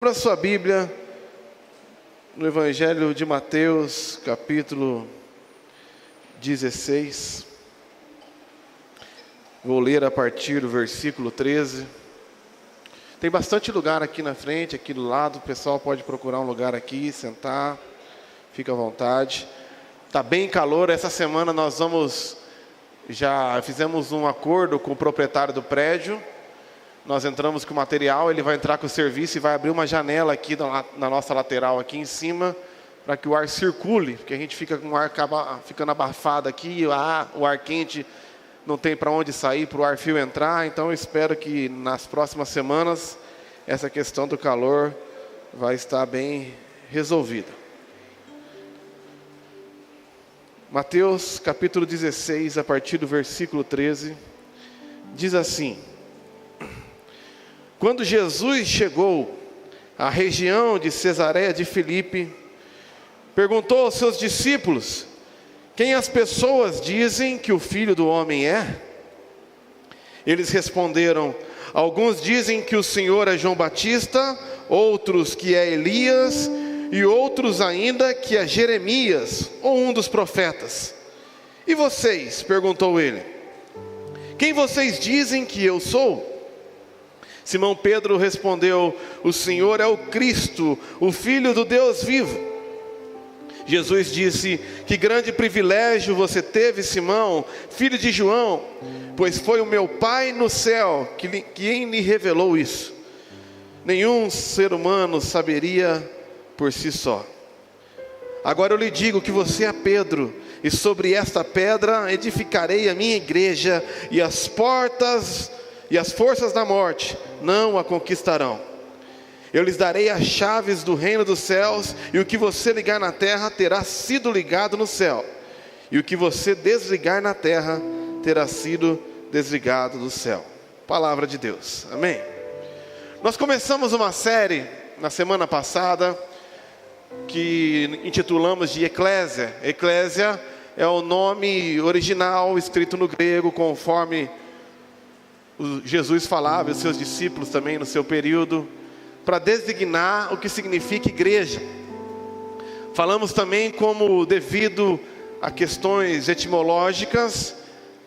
Abra sua Bíblia no Evangelho de Mateus, capítulo 16. Vou ler a partir do versículo 13. Tem bastante lugar aqui na frente, aqui do lado. O pessoal pode procurar um lugar aqui, sentar. Fica à vontade. Está bem calor. Essa semana nós já fizemos um acordo com o proprietário do prédio. Nós entramos com o material, ele vai entrar com o serviço e vai abrir uma janela aqui na nossa lateral, aqui em cima, para que o ar circule, porque a gente fica com o ar ficando abafado aqui, o ar quente não tem para onde sair, para o ar frio entrar. Então eu espero que nas próximas semanas essa questão do calor vai estar bem resolvida. Mateus capítulo 16, a partir do versículo 13, diz assim: Quando Jesus chegou à região de Cesareia de Filipe, perguntou aos seus discípulos: quem as pessoas dizem que o Filho do Homem é? Eles responderam: alguns dizem que o Senhor é João Batista, outros que é Elias, e outros ainda que é Jeremias, ou um dos profetas. E vocês? Perguntou ele. Quem vocês dizem que eu sou? Simão Pedro respondeu: o Senhor é o Cristo, o Filho do Deus vivo. Jesus disse: que grande privilégio você teve, Simão, filho de João, pois foi o meu Pai no céu quem lhe revelou isso. Nenhum ser humano saberia por si só. Agora eu lhe digo que você é Pedro, e sobre esta pedra edificarei a minha igreja, e as forças da morte não a conquistarão. Eu lhes darei as chaves do reino dos céus, e o que você ligar na terra terá sido ligado no céu, e o que você desligar na terra terá sido desligado do céu. Palavra de Deus, amém? Nós começamos uma série na semana passada que intitulamos de Eclésia. Eclésia é o nome original escrito no grego, conforme Jesus falava, e os seus discípulos também no seu período, para designar o que significa igreja. Falamos também como, devido a questões etimológicas,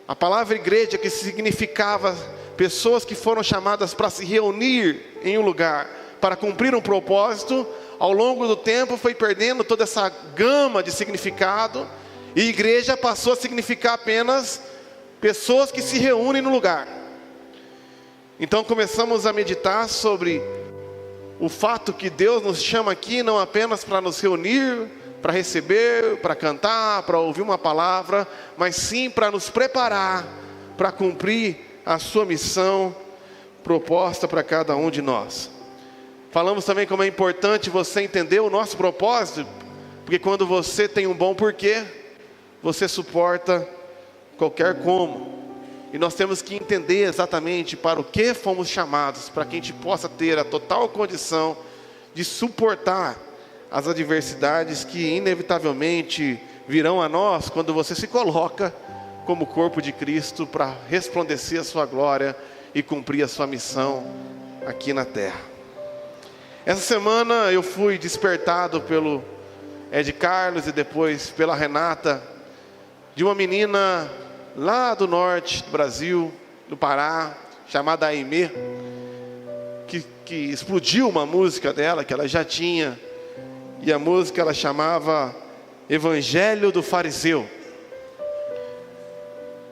a palavra igreja, que significava pessoas que foram chamadas para se reunir em um lugar, para cumprir um propósito, ao longo do tempo foi perdendo toda essa gama de significado, e igreja passou a significar apenas pessoas que se reúnem no lugar. Então começamos a meditar sobre o fato que Deus nos chama aqui não apenas para nos reunir, para receber, para cantar, para ouvir uma palavra, mas sim para nos preparar para cumprir a sua missão proposta para cada um de nós. Falamos também como é importante você entender o nosso propósito, porque quando você tem um bom porquê, você suporta qualquer como. E nós temos que entender exatamente para o que fomos chamados, para que a gente possa ter a total condição de suportar as adversidades que inevitavelmente virão a nós quando você se coloca como corpo de Cristo para resplandecer a sua glória e cumprir a sua missão aqui na terra. Essa semana eu fui despertado pelo Ed Carlos e depois pela Renata, de uma menina lá do norte do Brasil, do Pará, chamada Aimee, que explodiu uma música dela, que ela já tinha, e a música ela chamava Evangelho do Fariseu.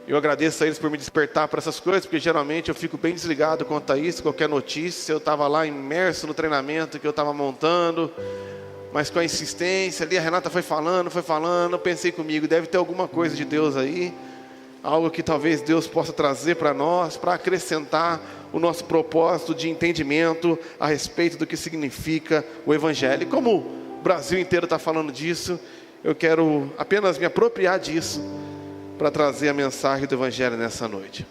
Eu agradeço a eles por me despertar para essas coisas, porque geralmente eu fico bem desligado quanto a isso, qualquer notícia. Eu estava lá imerso no treinamento que eu estava montando, mas com a insistência ali, a Renata foi falando, eu pensei comigo, deve ter alguma coisa de Deus aí, algo que talvez Deus possa trazer para nós, para acrescentar o nosso propósito de entendimento a respeito do que significa o Evangelho. E como o Brasil inteiro está falando disso, eu quero apenas me apropriar disso para trazer a mensagem do Evangelho nessa noite.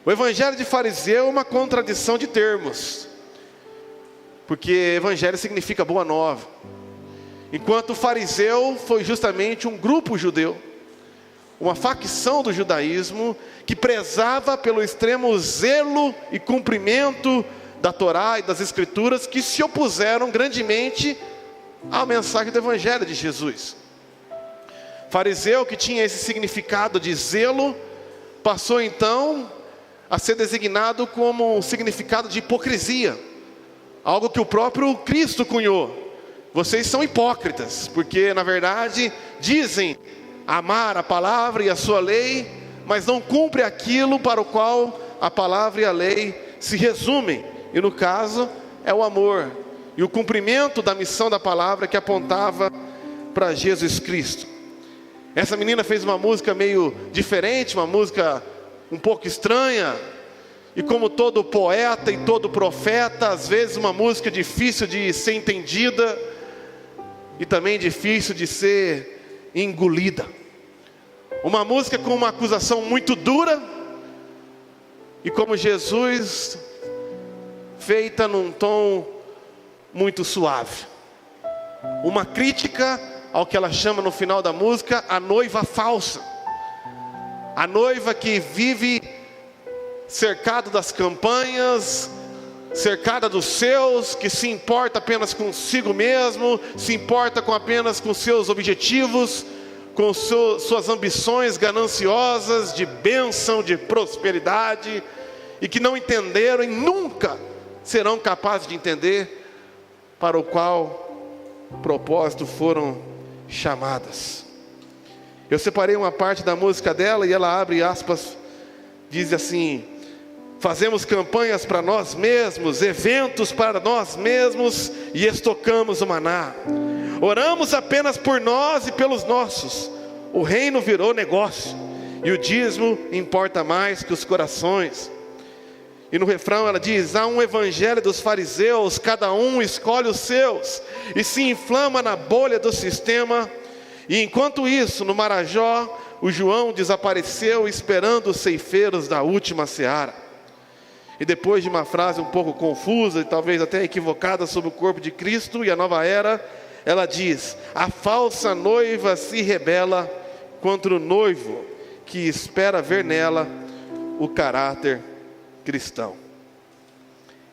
O Evangelho de fariseu é uma contradição de termos, porque Evangelho significa boa nova, enquanto o fariseu foi justamente um grupo judeu, uma facção do judaísmo que prezava pelo extremo zelo e cumprimento da Torá e das Escrituras que se opuseram grandemente à mensagem do Evangelho de Jesus. Fariseu, que tinha esse significado de zelo, passou então a ser designado como um significado de hipocrisia, algo que o próprio Cristo cunhou. Vocês são hipócritas, porque na verdade dizem amar a palavra e a sua lei, mas não cumprem aquilo para o qual a palavra e a lei se resumem, e no caso é o amor e o cumprimento da missão da palavra que apontava para Jesus Cristo. Essa menina fez uma música meio diferente, uma música um pouco estranha, e como todo poeta e todo profeta, às vezes uma música difícil de ser entendida e também difícil de ser engolida. Uma música com uma acusação muito dura, e como Jesus, feita num tom muito suave. Uma crítica ao que ela chama no final da música a noiva falsa. A noiva que vive cercada das campanhas, cercada dos seus, que se importa apenas consigo mesmo, se importa apenas com seus objetivos, com suas ambições gananciosas de bênção, de prosperidade, e que não entenderam e nunca serão capazes de entender para o qual propósito foram chamadas. Eu separei uma parte da música dela e ela abre aspas, diz assim: fazemos campanhas para nós mesmos, eventos para nós mesmos e estocamos o maná. Oramos apenas por nós e pelos nossos. O reino virou negócio e o dízimo importa mais que os corações. E no refrão ela diz: há um evangelho dos fariseus, cada um escolhe os seus e se inflama na bolha do sistema. E enquanto isso, no Marajó, o João desapareceu esperando os ceifeiros da última seara. E depois de uma frase um pouco confusa e talvez até equivocada sobre o corpo de Cristo e a nova era, ela diz: a falsa noiva se rebela contra o noivo que espera ver nela o caráter cristão.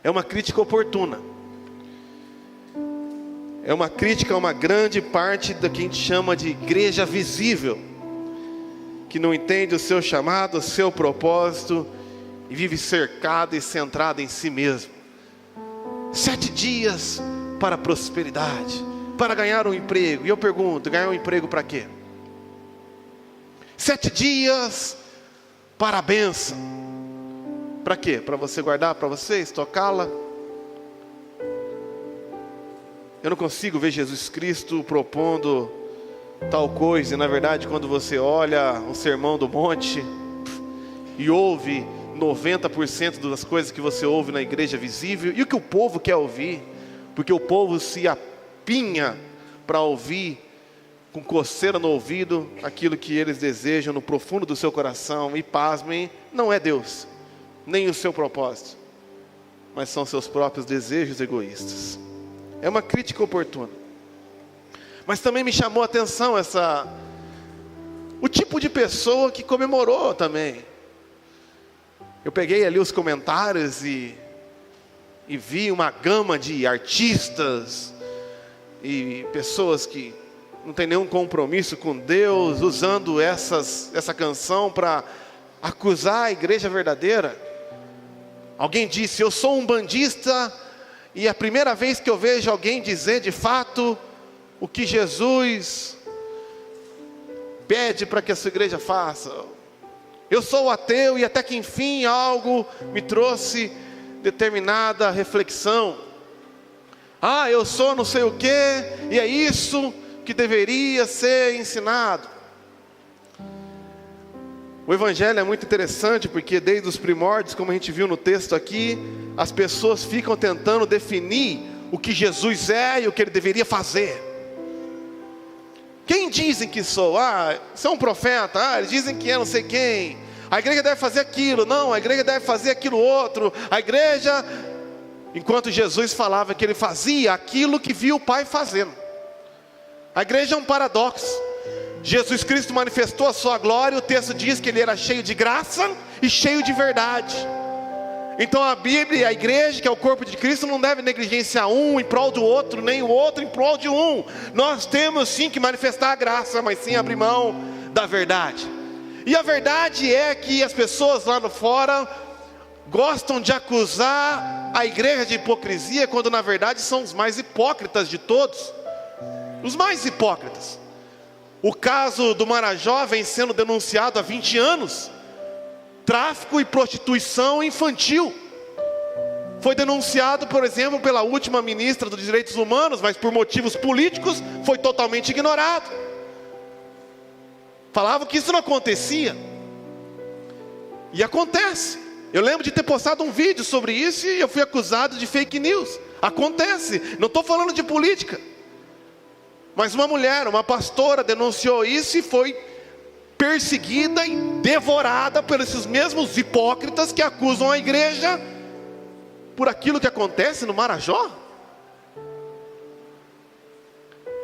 É uma crítica oportuna. É uma crítica a uma grande parte da que a gente chama de igreja visível, que não entende o seu chamado, o seu propósito, e vive cercado e centrado em si mesmo. 7 dias para a prosperidade, para ganhar um emprego. E eu pergunto, ganhar um emprego para quê? 7 dias para a bênção. Para quê? Para você guardar para você, estocá-la? Eu não consigo ver Jesus Cristo propondo tal coisa. E na verdade, quando você olha o Sermão do Monte e ouve 90% das coisas que você ouve na igreja visível, e o que o povo quer ouvir, porque o povo se apinha para ouvir com coceira no ouvido aquilo que eles desejam no profundo do seu coração, e pasmem, não é Deus, nem o seu propósito, mas são seus próprios desejos egoístas. É uma crítica oportuna. Mas também me chamou a atenção o tipo de pessoa que comemorou também. Eu peguei ali os comentários e vi uma gama de artistas e pessoas que não tem nenhum compromisso com Deus, usando essa canção para acusar a igreja verdadeira. Alguém disse: eu sou um bandista, e é a primeira vez que eu vejo alguém dizer de fato o que Jesus pede para que a sua igreja faça. Eu sou ateu, e até que enfim algo me trouxe determinada reflexão. Eu sou não sei o que, e é isso que deveria ser ensinado. O Evangelho é muito interessante, porque desde os primórdios, como a gente viu no texto aqui, as pessoas ficam tentando definir o que Jesus é e o que Ele deveria fazer. Quem dizem que sou? Sou um profeta. Eles dizem que é não sei quem. A igreja deve fazer aquilo. Não, a igreja deve fazer aquilo outro. A igreja, enquanto Jesus falava que Ele fazia aquilo que viu o Pai fazendo. A igreja é um paradoxo. Jesus Cristo manifestou a sua glória, o texto diz que Ele era cheio de graça e cheio de verdade. Então a Bíblia, a igreja, que é o corpo de Cristo, não deve negligenciar um em prol do outro, nem o outro em prol de um. Nós temos sim que manifestar a graça, mas sim abrir mão da verdade. E a verdade é que as pessoas lá no fora gostam de acusar a igreja de hipocrisia, quando na verdade são os mais hipócritas de todos. Os mais hipócritas. O caso do Marajó vem sendo denunciado há 20 anos. Tráfico e prostituição infantil. Foi denunciado, por exemplo, pela última ministra dos Direitos Humanos, mas por motivos políticos foi totalmente ignorado. Falavam que isso não acontecia. E acontece. Eu lembro de ter postado um vídeo sobre isso e eu fui acusado de fake news. Acontece. Não estou falando de política. Mas uma mulher, uma pastora, denunciou isso e foi perseguida e devorada por esses mesmos hipócritas que acusam a igreja por aquilo que acontece no Marajó.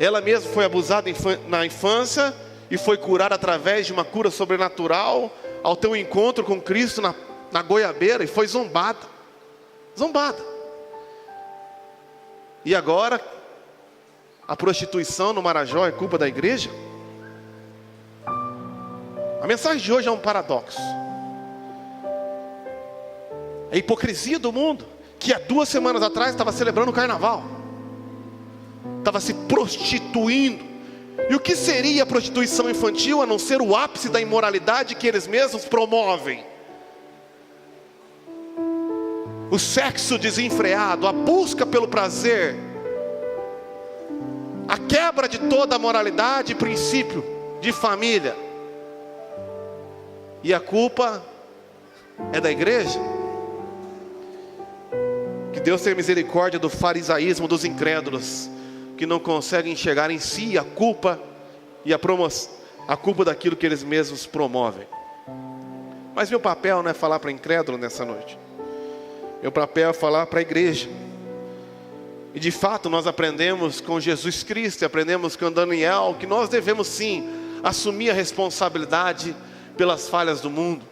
Ela mesma foi abusada na infância e foi curada através de uma cura sobrenatural ao ter um encontro com Cristo na goiabeira, e foi zombada. E agora a prostituição no Marajó é culpa da igreja? A mensagem de hoje é um paradoxo. É a hipocrisia do mundo, que há 2 semanas atrás estava celebrando o carnaval, estava se prostituindo. E o que seria a prostituição infantil, a não ser o ápice da imoralidade que eles mesmos promovem? O sexo desenfreado, a busca pelo prazer, a quebra de toda a moralidade e princípio de família. E a culpa é da igreja? Que Deus tenha misericórdia do farisaísmo dos incrédulos, que não conseguem enxergar em si a culpa e a culpa daquilo que eles mesmos promovem. Mas meu papel não é falar para incrédulo nessa noite. Meu papel é falar para a igreja. E de fato nós aprendemos com Jesus Cristo, aprendemos com Daniel, que nós devemos sim assumir a responsabilidade pelas falhas do mundo.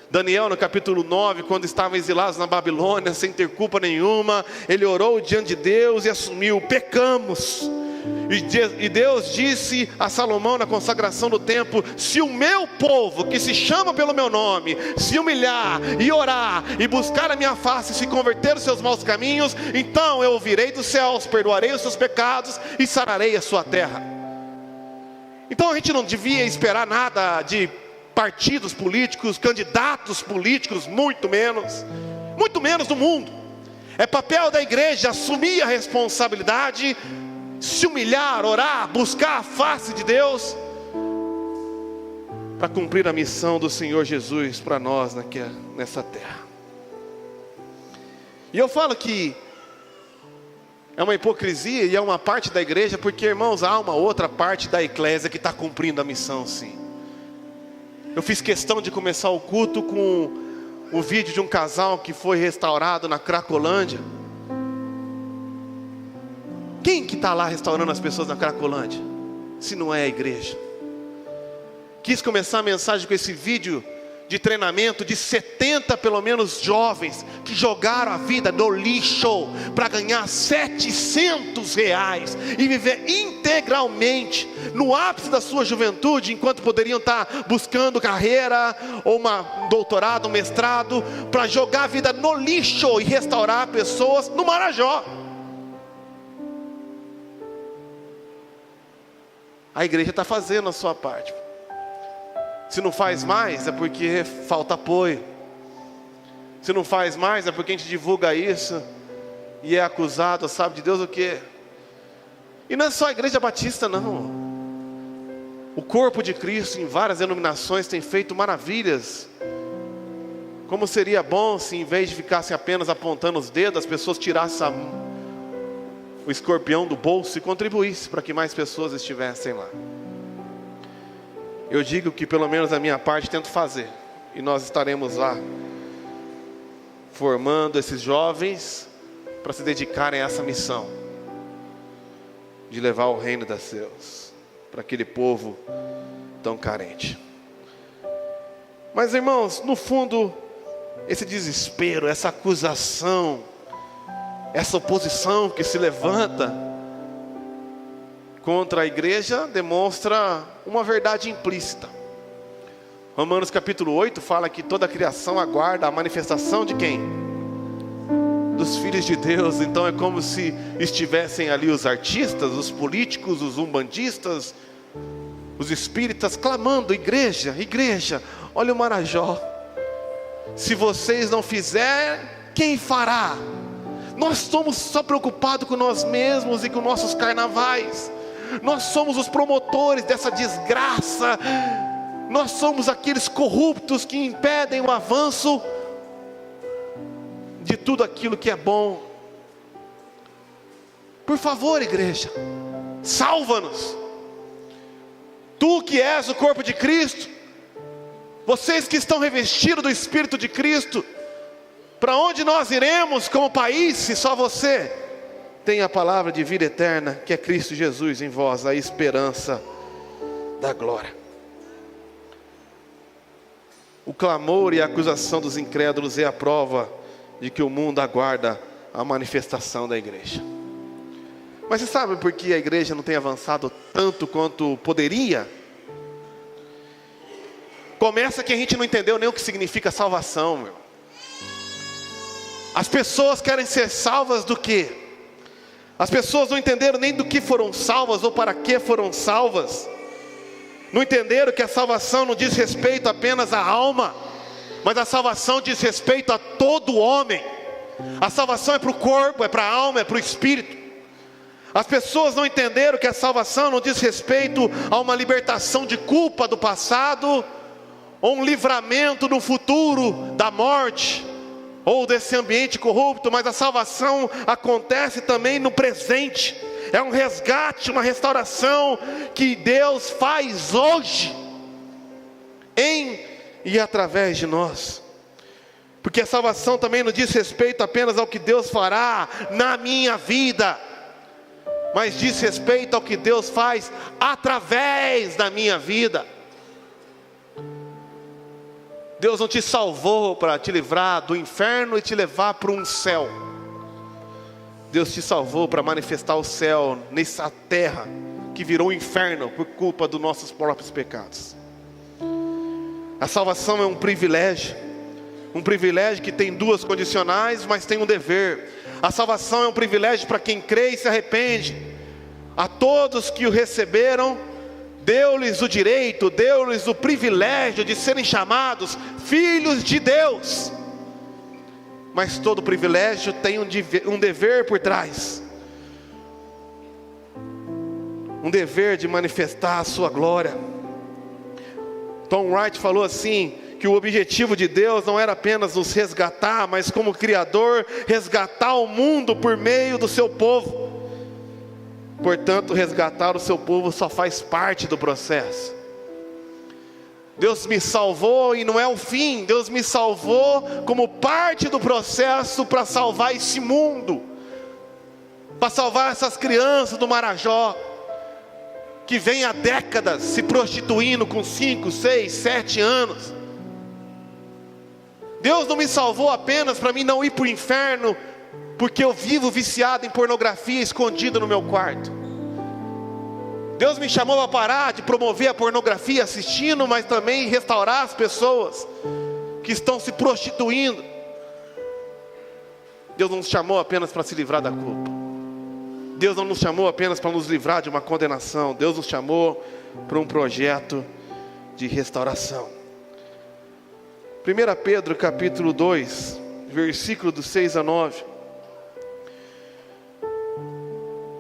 Daniel, no capítulo 9, quando estavam exilados na Babilônia, sem ter culpa nenhuma, ele orou diante de Deus e assumiu: pecamos. E Deus disse a Salomão na consagração do templo: se o meu povo, que se chama pelo meu nome, se humilhar e orar e buscar a minha face e se converter dos seus maus caminhos, então eu ouvirei dos céus, perdoarei os seus pecados e sararei a sua terra. Então a gente não devia esperar nada de partidos políticos, candidatos políticos, muito menos do mundo. É papel da igreja assumir a responsabilidade, se humilhar, orar, buscar a face de Deus, para cumprir a missão do Senhor Jesus para nós nessa terra. E eu falo que é uma hipocrisia e é uma parte da igreja, porque, irmãos, há uma outra parte da eclésia que está cumprindo a missão, sim. Eu fiz questão de começar o culto com o vídeo de um casal que foi restaurado na Cracolândia. Quem que está lá restaurando as pessoas na Cracolândia, se não é a igreja? Quis começar a mensagem com esse vídeo de treinamento de 70 pelo menos jovens que jogaram a vida no lixo para ganhar R$700 e viver integralmente no ápice da sua juventude, enquanto poderiam estar buscando carreira ou um doutorado, um mestrado, para jogar a vida no lixo e restaurar pessoas no Marajó. A igreja está fazendo a sua parte. Se não faz mais, é porque falta apoio. Se não faz mais, é porque a gente divulga isso e é acusado, sabe de Deus o quê? E não é só a igreja batista, não. O corpo de Cristo em várias denominações tem feito maravilhas. Como seria bom se, em vez de ficassem apenas apontando os dedos, as pessoas tirassem o escorpião do bolso e contribuíssem para que mais pessoas estivessem lá. Eu digo que pelo menos a minha parte tento fazer, e nós estaremos lá formando esses jovens para se dedicarem a essa missão de levar o reino dos céus para aquele povo tão carente. Mas, irmãos, no fundo esse desespero, essa acusação, essa oposição que se levanta contra a igreja, demonstra uma verdade implícita. Romanos capítulo 8 fala que toda a criação aguarda a manifestação de quem? Dos filhos de Deus. Então é como se estivessem ali os artistas, os políticos, os umbandistas, os espíritas clamando: igreja, igreja, olha o Marajó, se vocês não fizerem, quem fará? Nós estamos só preocupados com nós mesmos e com nossos carnavais. Nós somos os promotores dessa desgraça. Nós somos aqueles corruptos que impedem o avanço de tudo aquilo que é bom. Por favor, igreja, salva-nos. Tu que és o corpo de Cristo, vocês que estão revestidos do Espírito de Cristo, para onde nós iremos como país, se só você tem a palavra de vida eterna, que é Cristo Jesus em vós, a esperança da glória. O clamor e a acusação dos incrédulos é a prova de que o mundo aguarda a manifestação da igreja. Mas você sabe por que a igreja não tem avançado tanto quanto poderia? Começa que a gente não entendeu nem o que significa salvação, meu. As pessoas querem ser salvas do quê? As pessoas não entenderam nem do que foram salvas ou para que foram salvas. Não entenderam que a salvação não diz respeito apenas à alma, mas a salvação diz respeito a todo homem. A salvação é para o corpo, é para a alma, é para o espírito. As pessoas não entenderam que a salvação não diz respeito a uma libertação de culpa do passado, ou um livramento no futuro da morte, ou desse ambiente corrupto, mas a salvação acontece também no presente. É um resgate, uma restauração que Deus faz hoje, em e através de nós. Porque a salvação também não diz respeito apenas ao que Deus fará na minha vida, mas diz respeito ao que Deus faz através da minha vida. Deus não te salvou para te livrar do inferno e te levar para um céu. Deus te salvou para manifestar o céu nessa terra que virou um inferno por culpa dos nossos próprios pecados. A salvação é um privilégio que tem duas condicionais, mas tem um dever. A salvação é um privilégio para quem crê e se arrepende. A todos que o receberam, deu-lhes o direito, deu-lhes o privilégio de serem chamados filhos de Deus. Mas todo privilégio tem um dever por trás. Um dever de manifestar a sua glória. Tom Wright falou assim, que o objetivo de Deus não era apenas nos resgatar, mas como Criador, resgatar o mundo por meio do seu povo. Portanto, resgatar o seu povo só faz parte do processo. Deus me salvou e não é o fim. Deus me salvou como parte do processo para salvar esse mundo, para salvar essas crianças do Marajó, que vem há décadas se prostituindo com 5, 6, 7 anos. Deus não me salvou apenas para mim não ir para o inferno, porque eu vivo viciado em pornografia escondida no meu quarto. Deus me chamou a parar de promover a pornografia assistindo, mas também restaurar as pessoas que estão se prostituindo. Deus não nos chamou apenas para se livrar da culpa. Deus não nos chamou apenas para nos livrar de uma condenação. Deus nos chamou para um projeto de restauração. 1 Pedro capítulo 2, versículo do 6 a 9.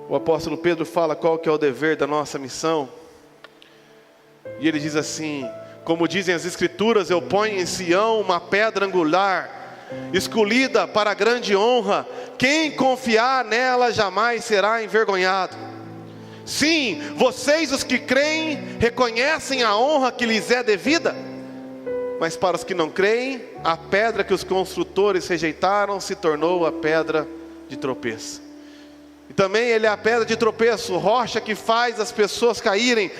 O apóstolo Pedro fala qual que é o dever da nossa missão. E ele diz assim: como dizem as escrituras, eu ponho em Sião uma pedra angular, escolhida para grande honra. Quem confiar nela jamais será envergonhado. Sim, vocês os que creem, reconhecem a honra que lhes é devida. Mas para os que não creem, a pedra que os construtores rejeitaram se tornou a pedra de tropeço. E também ele é a pedra de tropeço, rocha que faz as pessoas caírem.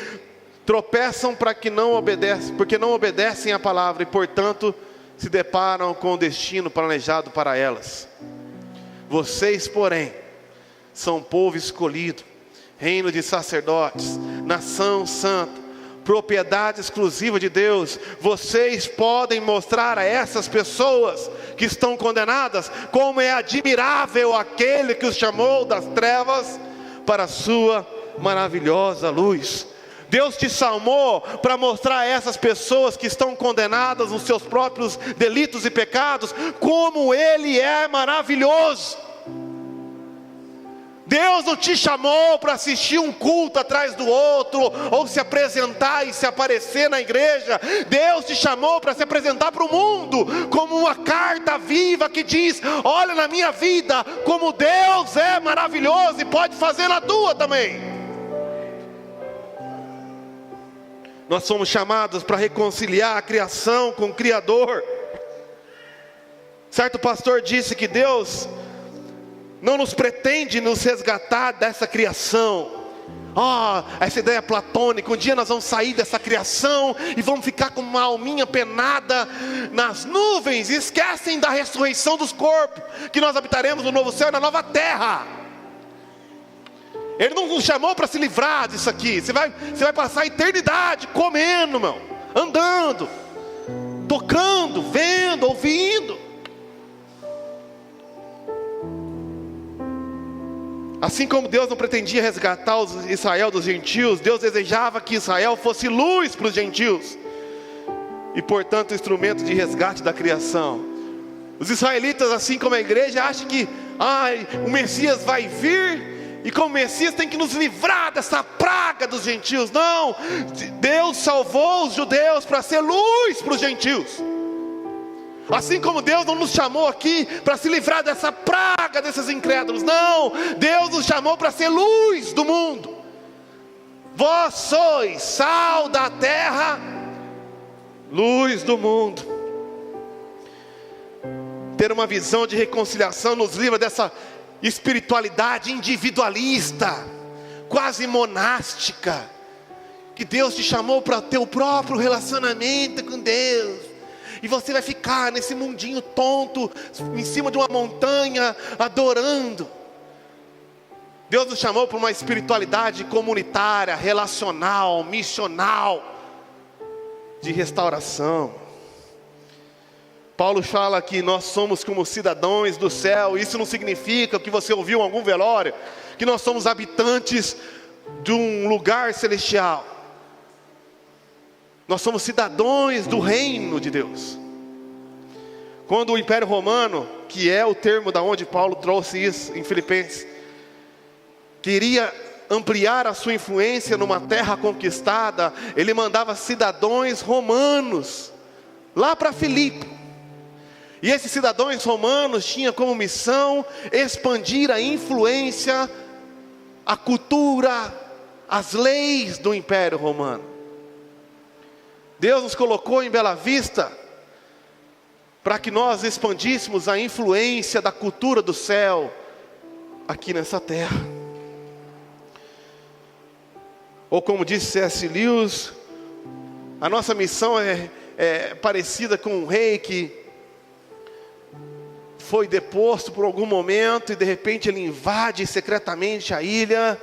Tropeçam porque não obedecem à palavra e portanto se deparam com o destino planejado para elas. Vocês, porém, são povo escolhido, reino de sacerdotes, nação santa, propriedade exclusiva de Deus. Vocês podem mostrar a essas pessoas que estão condenadas como é admirável aquele que os chamou das trevas para a sua maravilhosa luz. Deus te chamou para mostrar a essas pessoas que estão condenadas nos seus próprios delitos e pecados como Ele é maravilhoso. Deus não te chamou para assistir um culto atrás do outro, ou se apresentar e se aparecer na igreja. Deus te chamou para se apresentar para o mundo como uma carta viva que diz: olha na minha vida como Deus é maravilhoso e pode fazer na tua também. Nós somos chamados para reconciliar a criação com o Criador. Certo pastor disse que Deus não nos pretende nos resgatar dessa criação. Essa ideia platônica, um dia nós vamos sair dessa criação e vamos ficar com uma alminha penada nas nuvens, e esquecem da ressurreição dos corpos, que nós habitaremos no novo céu e na nova terra. Ele não nos chamou para se livrar disso aqui. Você vai passar a eternidade comendo, irmão, andando, tocando, vendo, ouvindo. Assim como Deus não pretendia resgatar Israel dos gentios, Deus desejava que Israel fosse luz para os gentios, e portanto instrumento de resgate da criação. Os israelitas, assim como a igreja, acham que o Messias vai vir, e como Messias tem que nos livrar dessa praga dos gentios. Não, Deus salvou os judeus para ser luz para os gentios. Assim como Deus não nos chamou aqui para se livrar dessa praga desses incrédulos. Não, Deus nos chamou para ser luz do mundo. Vós sois sal da terra, luz do mundo. Ter uma visão de reconciliação nos livra dessa espiritualidade individualista, quase monástica, que Deus te chamou para ter o próprio relacionamento com Deus. E você vai ficar nesse mundinho tonto, em cima de uma montanha, adorando. Deus nos chamou para uma espiritualidade comunitária, relacional, missional, de restauração. Paulo fala que nós somos como cidadãos do céu. Isso não significa, que você ouviu em algum velório, que nós somos habitantes de um lugar celestial. Nós somos cidadãos do reino de Deus. Quando o Império Romano, que é o termo da onde Paulo trouxe isso em Filipenses, queria ampliar a sua influência numa terra conquistada, ele mandava cidadãos romanos lá para Filipe. E esses cidadãos romanos tinham como missão expandir a influência, a cultura, as leis do Império Romano. Deus nos colocou em Bela Vista para que nós expandíssemos a influência da cultura do céu aqui nessa terra. Ou como disse C.S. Lewis, a nossa missão é parecida com um rei que foi deposto por algum momento e de repente ele invade secretamente a ilha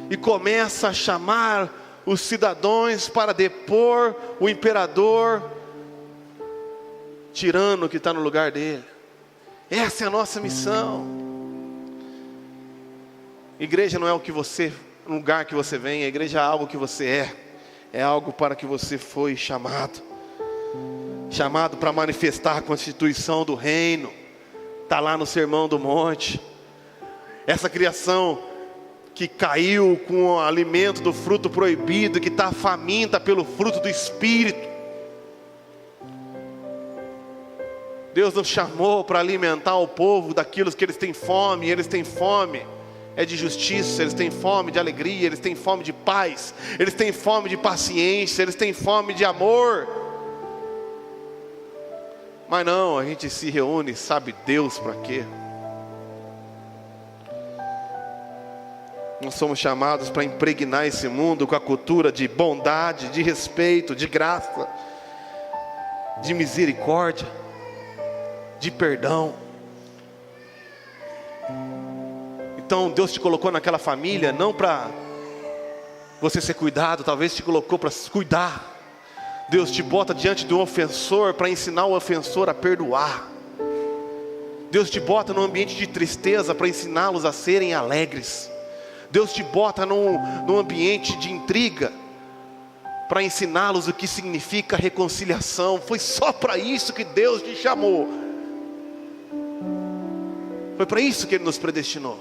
e começa a chamar os cidadãos para depor o imperador tirano que está no lugar dele. Essa é a nossa missão. Igreja não é um lugar que você vem. A igreja é algo que você é algo para que você foi chamado para manifestar a constituição do reino. Está lá no Sermão do Monte. Essa criação que caiu com o alimento do fruto proibido, que está faminta pelo fruto do Espírito. Deus nos chamou para alimentar o povo daquilo que eles têm fome. E eles têm fome de justiça, eles têm fome de alegria, eles têm fome de paz, eles têm fome de paciência, eles têm fome de amor. Mas não, a gente se reúne, sabe Deus para quê? Nós somos chamados para impregnar esse mundo com a cultura de bondade, de respeito, de graça, de misericórdia. de perdão. Então Deus te colocou naquela família não para você ser cuidado, talvez te colocou para cuidar. Deus te bota diante de um ofensor para ensinar o ofensor a perdoar. Deus te bota num ambiente de tristeza para ensiná-los a serem alegres. Deus te bota num ambiente de intriga para ensiná-los o que significa reconciliação. Foi só para isso que Deus te chamou. Foi para isso que Ele nos predestinou.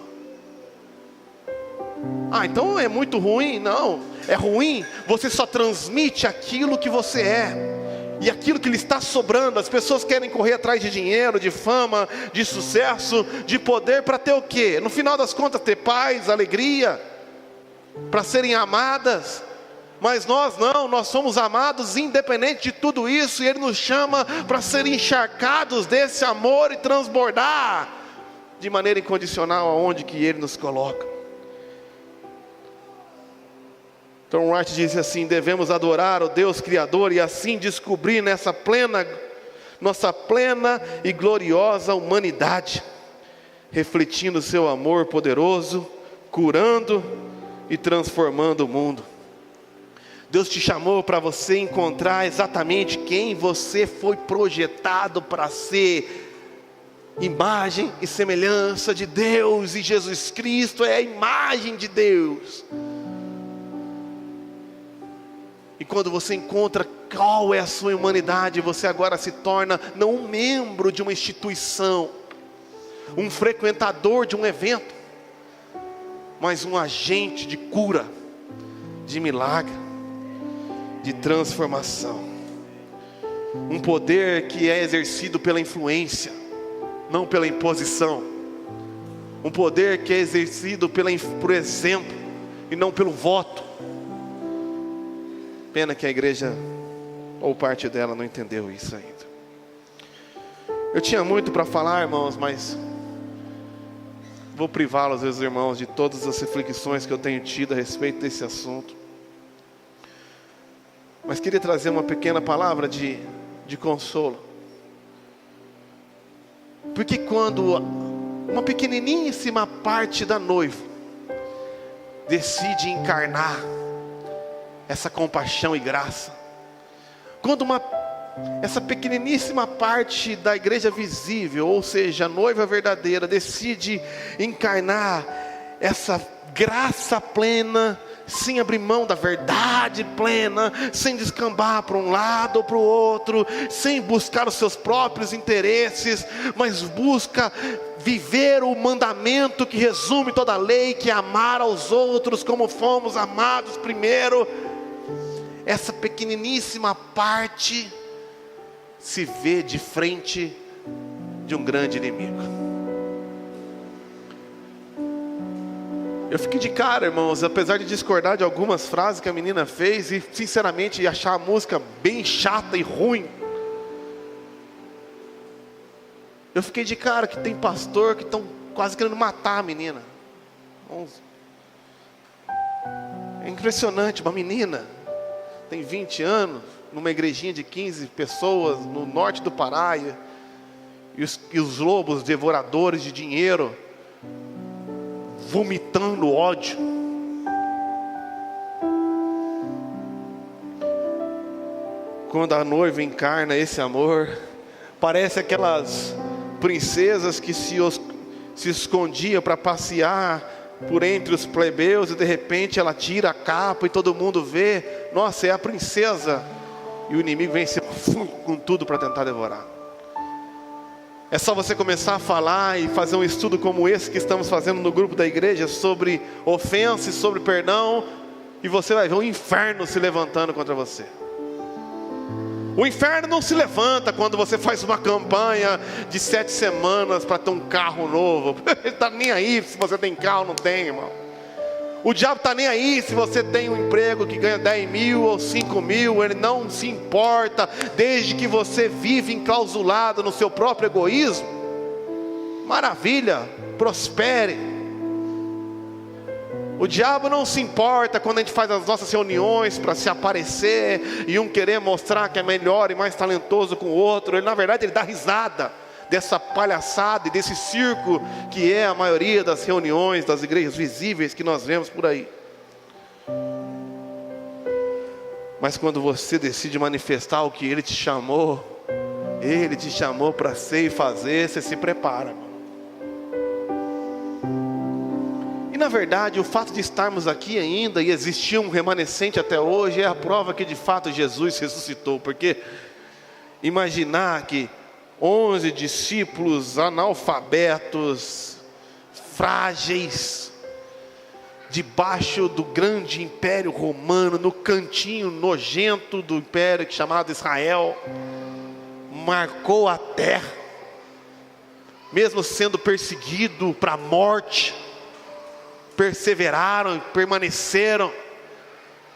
Então é muito ruim? Não, é ruim. Você só transmite aquilo que você é. E aquilo que lhe está sobrando. As pessoas querem correr atrás de dinheiro, de fama, de sucesso, de poder, para ter o quê? No final das contas, ter paz, alegria, para serem amadas. Mas nós não, nós somos amados independente de tudo isso. E Ele nos chama para ser encharcados desse amor e transbordar de maneira incondicional aonde que Ele nos coloca. Então Wright diz assim: devemos adorar o Deus Criador e assim descobrir nossa plena e gloriosa humanidade, refletindo o seu amor poderoso, curando e transformando o mundo. Deus te chamou para você encontrar exatamente quem você foi projetado para ser. Imagem e semelhança de Deus, e Jesus Cristo é a imagem de Deus. E quando você encontra qual é a sua humanidade, você agora se torna não um membro de uma instituição, um frequentador de um evento, mas um agente de cura, de milagre, de transformação. Um poder que é exercido pela influência, não pela imposição. Um poder que é exercido por exemplo e não pelo voto. Pena que a igreja, ou parte dela, não entendeu isso ainda. Eu tinha muito para falar, irmãos, mas vou privá-los, meus irmãos, de todas as reflexões que eu tenho tido a respeito desse assunto. Mas queria trazer uma pequena palavra de consolo. Porque quando uma pequeniníssima parte da noiva decide encarnar essa compaixão e graça, quando essa pequeniníssima parte da igreja visível, ou seja, a noiva verdadeira, decide encarnar essa graça plena, sem abrir mão da verdade plena, sem descambar para um lado ou para o outro, sem buscar os seus próprios interesses, mas busca viver o mandamento que resume toda a lei, que é amar aos outros como fomos amados primeiro. Essa pequeniníssima parte se vê de frente de um grande inimigo. Eu fiquei de cara, irmãos, apesar de discordar de algumas frases que a menina fez e sinceramente achar a música bem chata e ruim, eu fiquei de cara que tem pastor que estão quase querendo matar a menina. É impressionante, uma menina tem 20 anos, numa igrejinha de 15 pessoas, no norte do Pará, e os lobos devoradores de dinheiro, vomitando ódio. Quando a noiva encarna esse amor, parece aquelas princesas que se escondiam para passear por entre os plebeus, e de repente ela tira a capa e todo mundo vê, nossa, é a princesa, e o inimigo vem com tudo para tentar devorar. É só você começar a falar e fazer um estudo como esse que estamos fazendo no grupo da igreja, sobre ofensa e sobre perdão, e você vai ver o inferno se levantando contra você. O inferno não se levanta quando você faz uma campanha de 7 semanas para ter um carro novo. Ele está nem aí se você tem carro ou não tem, irmão. O diabo está nem aí se você tem um emprego que ganha 10 mil ou 5 mil. Ele não se importa, desde que você vive enclausulado no seu próprio egoísmo. Maravilha, prospere. O diabo não se importa quando a gente faz as nossas reuniões para se aparecer e um querer mostrar que é melhor e mais talentoso com o outro. Ele, na verdade, ele dá risada dessa palhaçada e desse circo que é a maioria das reuniões das igrejas visíveis que nós vemos por aí. Mas quando você decide manifestar o que Ele te chamou para ser e fazer, você se prepara. E na verdade, o fato de estarmos aqui ainda e existir um remanescente até hoje é a prova que de fato Jesus ressuscitou. Porque imaginar que 11 discípulos analfabetos, frágeis, debaixo do grande império romano, no cantinho nojento do império chamado Israel, marcou a terra, mesmo sendo perseguido para a morte, perseveraram, permaneceram.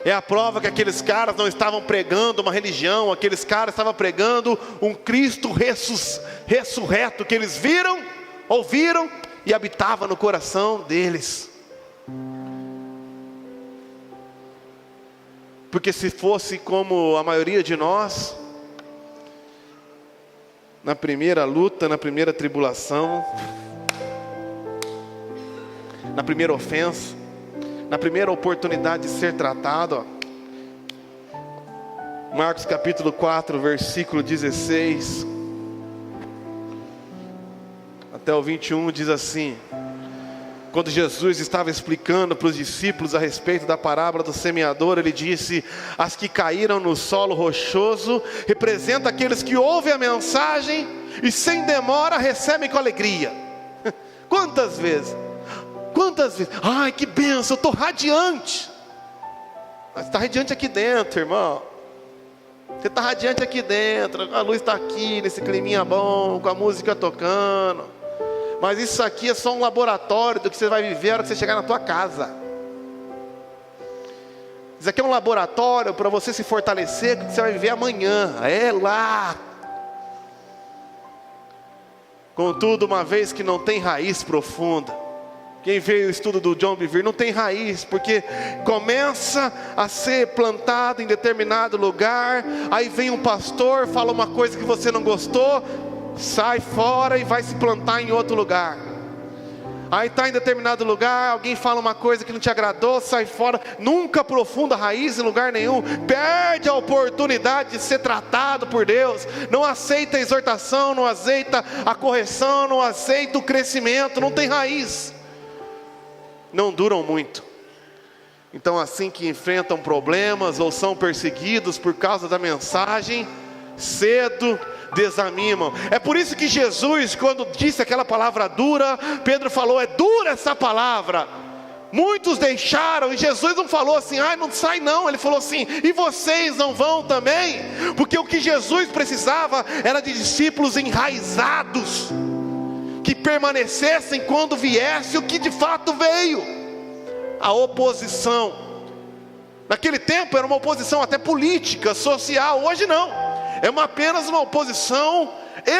É a prova que aqueles caras não estavam pregando uma religião, aqueles caras estavam pregando um Cristo ressurreto, que eles viram, ouviram e habitava no coração deles. Porque se fosse como a maioria de nós, na primeira luta, na primeira tribulação, na primeira ofensa, na primeira oportunidade de ser tratado, Marcos capítulo 4, versículo 16 até o 21 diz assim: quando Jesus estava explicando para os discípulos a respeito da parábola do semeador, Ele disse: as que caíram no solo rochoso representam aqueles que ouvem a mensagem e sem demora recebem com alegria. Quantas vezes? Ai, que bênção, eu estou radiante. Você está radiante aqui dentro, irmão. Você está radiante aqui dentro, a luz está aqui, nesse climinha bom, com a música tocando. Mas isso aqui é só um laboratório do que você vai viver na hora que você chegar na tua casa. Isso aqui é um laboratório para você se fortalecer, que você vai viver amanhã. É lá. Contudo, uma vez que não tem raiz profunda, quem vê o estudo do John Bevere não tem raiz, porque começa a ser plantado em determinado lugar, aí vem um pastor, fala uma coisa que você não gostou, sai fora e vai se plantar em outro lugar. Aí está em determinado lugar, alguém fala uma coisa que não te agradou, sai fora, nunca aprofunda a raiz em lugar nenhum, perde a oportunidade de ser tratado por Deus, não aceita a exortação, não aceita a correção, não aceita o crescimento, não tem raiz, não duram muito. Então, assim que enfrentam problemas ou são perseguidos por causa da mensagem, cedo desanimam. É por isso que Jesus, quando disse aquela palavra dura, Pedro falou: é dura essa palavra. Muitos deixaram, e Jesus não falou assim: ai, não sai não. Ele falou assim: e vocês não vão também? Porque o que Jesus precisava era de discípulos enraizados, que permanecessem quando viesse o que de fato veio, a oposição. Naquele tempo era uma oposição até política, social. Hoje não, é apenas uma oposição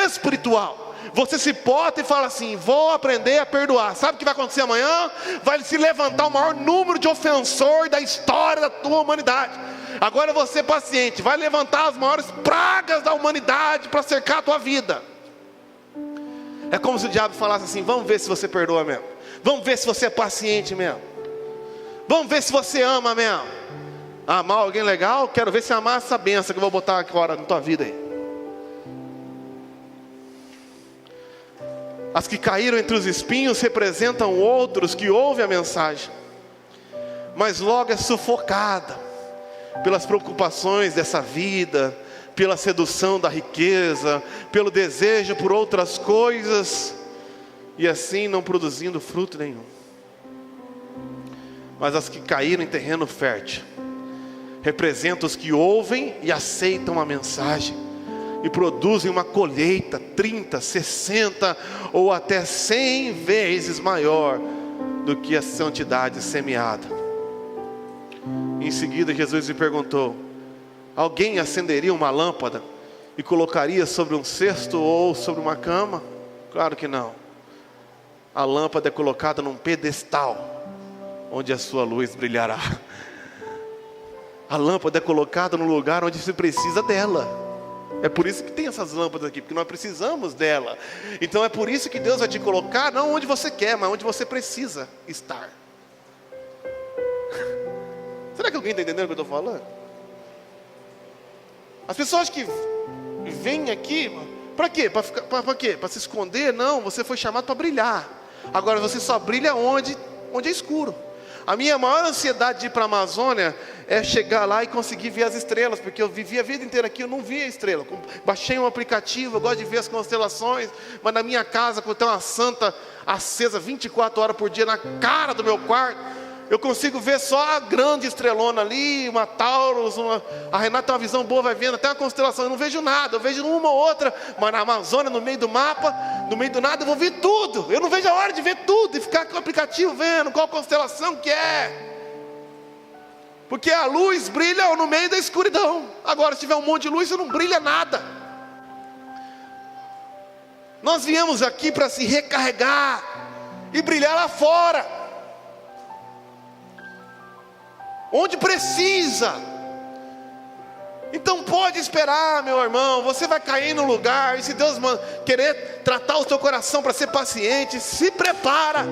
espiritual. Você se bota e fala assim: vou aprender a perdoar. Sabe o que vai acontecer amanhã? Vai se levantar o maior número de ofensor da história da tua humanidade. Agora você, paciente, vai levantar as maiores pragas da humanidade para cercar a tua vida. É como se o diabo falasse assim: vamos ver se você perdoa mesmo, vamos ver se você é paciente mesmo, vamos ver se você ama mesmo. Amar alguém legal? Quero ver se amar essa benção que eu vou botar agora na tua vida aí. As que caíram entre os espinhos representam outros que ouvem a mensagem, mas logo é sufocada pelas preocupações dessa vida, pela sedução da riqueza, pelo desejo por outras coisas, e assim não produzindo fruto nenhum. Mas as que caíram em terreno fértil representam os que ouvem e aceitam a mensagem e produzem uma colheita 30, 60 ou até 100 vezes maior do que a santidade semeada. Em seguida Jesus lhe perguntou: alguém acenderia uma lâmpada e colocaria sobre um cesto ou sobre uma cama? Claro que não. A lâmpada é colocada num pedestal, onde a sua luz brilhará. A lâmpada é colocada no lugar onde se precisa dela. É por isso que tem essas lâmpadas aqui, porque nós precisamos dela. Então é por isso que Deus vai te colocar, não onde você quer, mas onde você precisa estar. Será que alguém está entendendo o que eu estou falando? As pessoas que vêm aqui, para quê? Para quê? Para se esconder? Não, você foi chamado para brilhar. Agora você só brilha onde é escuro. A minha maior ansiedade de ir para a Amazônia é chegar lá e conseguir ver as estrelas, porque eu vivi a vida inteira aqui, eu não via estrela. Baixei um aplicativo, eu gosto de ver as constelações, mas na minha casa, quando tem uma santa acesa 24 horas por dia na cara do meu quarto, eu consigo ver só a grande estrelona ali, uma Taurus, a Renata tem uma visão boa, vai vendo até uma constelação, eu não vejo nada, eu vejo uma ou outra, mas na Amazônia, no meio do mapa, no meio do nada, eu vou ver tudo, eu não vejo a hora de ver tudo, e ficar com o aplicativo vendo qual constelação que é, porque a luz brilha no meio da escuridão. Agora se tiver um monte de luz, você não brilha nada. Nós viemos aqui para se recarregar, e brilhar lá fora, onde precisa. Então pode esperar, meu irmão, você vai cair no lugar, e se Deus querer tratar o seu coração para ser paciente, se prepara,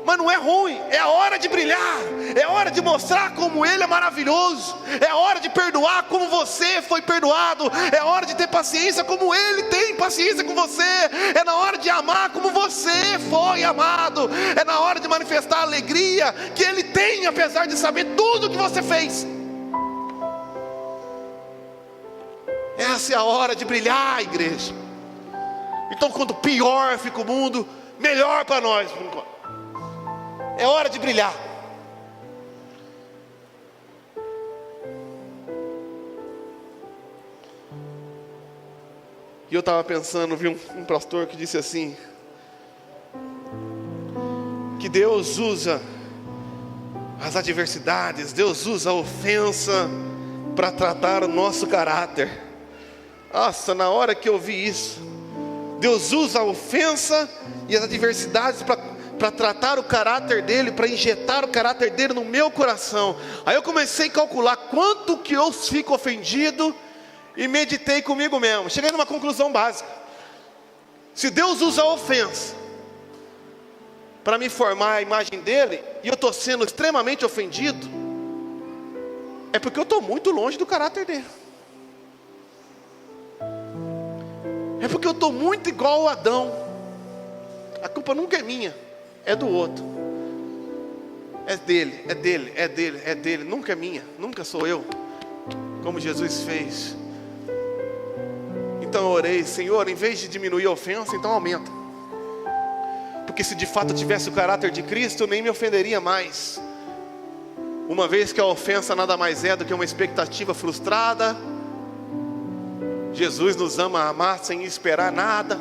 mas não é ruim, é a hora de brilhar, é a hora de mostrar como Ele é maravilhoso, é a hora de perdoar como você foi perdoado, é a hora de ter paciência como Ele tem paciência com você, é na hora de amar como você foi amado, é na hora de manifestar a alegria que Ele tem, apesar de saber tudo que você fez. Essa é a hora de brilhar, igreja. Então quanto pior fica o mundo, melhor para nós. É hora de brilhar. E eu estava pensando, vi um pastor que disse assim, que Deus usa as adversidades, Deus usa a ofensa para tratar o nosso caráter. Nossa, na hora que eu vi isso, Deus usa a ofensa e as adversidades para tratar o caráter dele, para injetar o caráter dele no meu coração. Aí eu comecei a calcular quanto que eu fico ofendido, e meditei comigo mesmo, cheguei numa conclusão básica. Se Deus usa a ofensa para me formar a imagem dele, e eu estou sendo extremamente ofendido, é porque eu estou muito longe do caráter dele. É porque eu estou muito igual ao Adão. A culpa nunca é minha, é do outro. É dele, nunca é minha, nunca sou eu, como Jesus fez. Então eu orei, Senhor, em vez de diminuir a ofensa, então aumenta. Porque se de fato eu tivesse o caráter de Cristo, eu nem me ofenderia mais. Uma vez que a ofensa nada mais é do que uma expectativa frustrada. Jesus nos ama a amar sem esperar nada.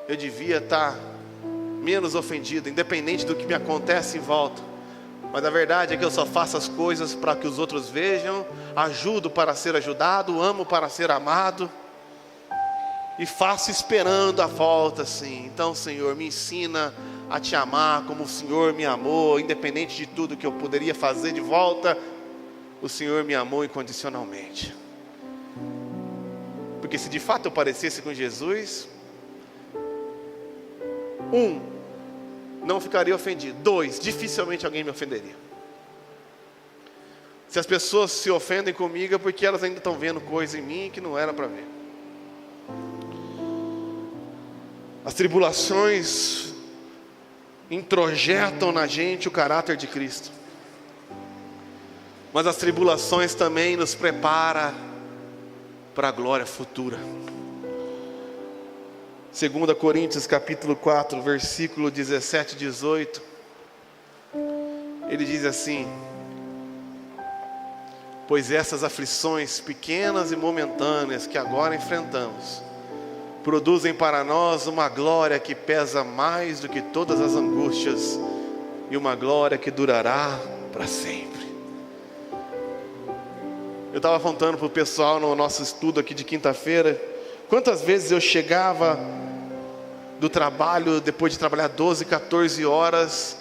Eu devia estar menos ofendido, independente do que me acontece em volta. Mas a verdade é que eu só faço as coisas para que os outros vejam, ajudo para ser ajudado, amo para ser amado, e faço esperando a volta, sim. Então, Senhor, me ensina a te amar como o Senhor me amou, independente de tudo que eu poderia fazer de volta, o Senhor me amou incondicionalmente. Porque se de fato eu parecesse com Jesus, não ficaria ofendido. 2, dificilmente alguém me ofenderia. Se as pessoas se ofendem comigo é porque elas ainda estão vendo coisa em mim que não era para ver. As tribulações introjetam na gente o caráter de Cristo, mas as tribulações também nos preparam para a glória futura. 2 Coríntios capítulo 4, versículo 17 e 18, ele diz assim: pois essas aflições pequenas e momentâneas que agora enfrentamos, produzem para nós uma glória que pesa mais do que todas as angústias, e uma glória que durará para sempre. Eu estava contando para o pessoal no nosso estudo aqui de quinta-feira, quantas vezes eu chegava do trabalho, depois de trabalhar 12, 14 horas,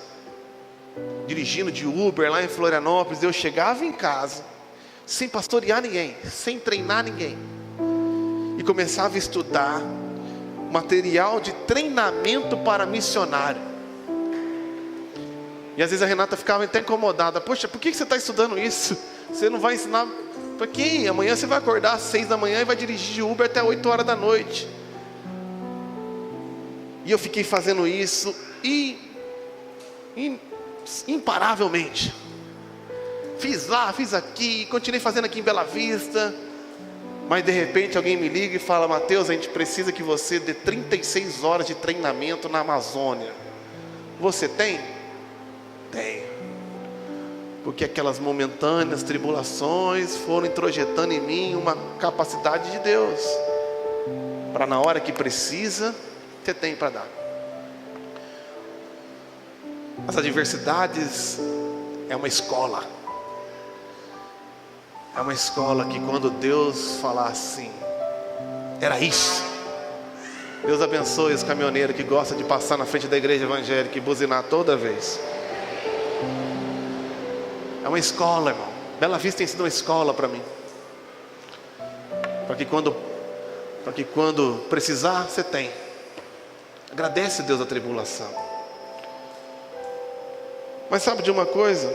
dirigindo de Uber lá em Florianópolis, eu chegava em casa, sem pastorear ninguém, sem treinar ninguém, e começava a estudar material de treinamento para missionário. E às vezes a Renata ficava até incomodada: poxa, por que você está estudando isso? Você não vai ensinar para quem? Amanhã você vai acordar às 6 da manhã e vai dirigir de Uber até 8 horas da noite. E eu fiquei fazendo isso imparavelmente. Fiz lá, fiz aqui, continuei fazendo aqui em Bela Vista. Mas de repente alguém me liga e fala: Mateus, a gente precisa que você dê 36 horas de treinamento na Amazônia. Você tem? Tenho. Porque aquelas momentâneas tribulações foram introjetando em mim uma capacidade de Deus, para na hora que precisa, você tem para dar. As adversidades é uma escola. É uma escola que quando Deus falar assim, era isso. Deus abençoe os caminhoneiros que gostam de passar na frente da igreja evangélica e buzinar toda vez. É uma escola, irmão. Bela Vista tem sido uma escola para mim. Para que quando precisar, você tem. Agradece a Deus a tribulação. Mas sabe de uma coisa?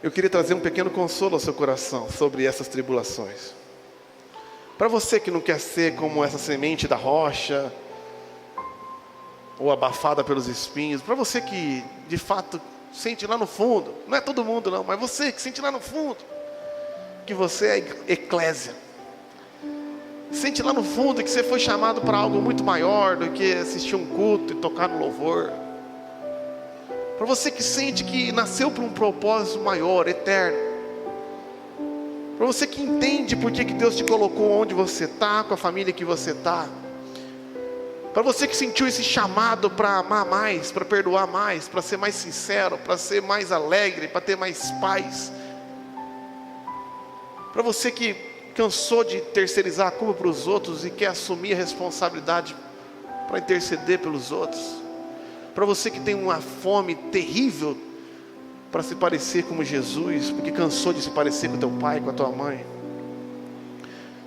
Eu queria trazer um pequeno consolo ao seu coração sobre essas tribulações. Para você que não quer ser como essa semente da rocha, ou abafada pelos espinhos, para você que de fato sente lá no fundo, não é todo mundo não, mas você que sente lá no fundo, que você é eclésia, sente lá no fundo que você foi chamado para algo muito maior do que assistir um culto e tocar no louvor. Para você que sente que nasceu por um propósito maior, eterno. Para você que entende por que Deus te colocou onde você está, com a família que você está. Para você que sentiu esse chamado para amar mais, para perdoar mais, para ser mais sincero, para ser mais alegre, para ter mais paz. Para você que cansou de terceirizar a culpa para os outros e quer assumir a responsabilidade para interceder pelos outros. Para você que tem uma fome terrível para se parecer como Jesus, porque cansou de se parecer com teu pai, com a tua mãe,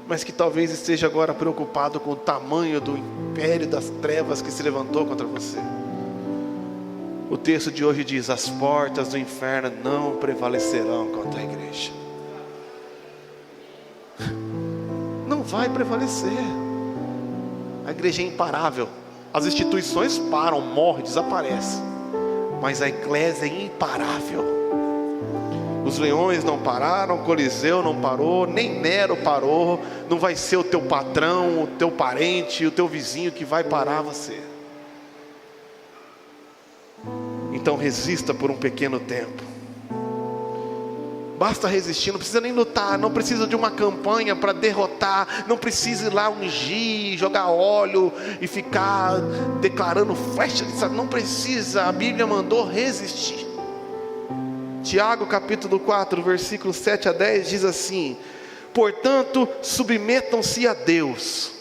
mas que talvez esteja agora preocupado com o tamanho do império das trevas que se levantou contra você. O texto de hoje diz: as portas do inferno não prevalecerão contra a igreja. Não vai prevalecer. A igreja é imparável. As instituições param, morrem, desaparecem, mas a eclésia é imparável. Os leões não pararam, o Coliseu não parou, nem Nero parou. Não vai ser o teu patrão, o teu parente, o teu vizinho que vai parar você. Então resista por um pequeno tempo. Basta resistir, não precisa nem lutar, não precisa de uma campanha para derrotar, não precisa ir lá ungir, jogar óleo e ficar declarando festa, não precisa. A Bíblia mandou resistir. Tiago capítulo 4, versículos 7 a 10 diz assim: portanto, submetam-se a Deus.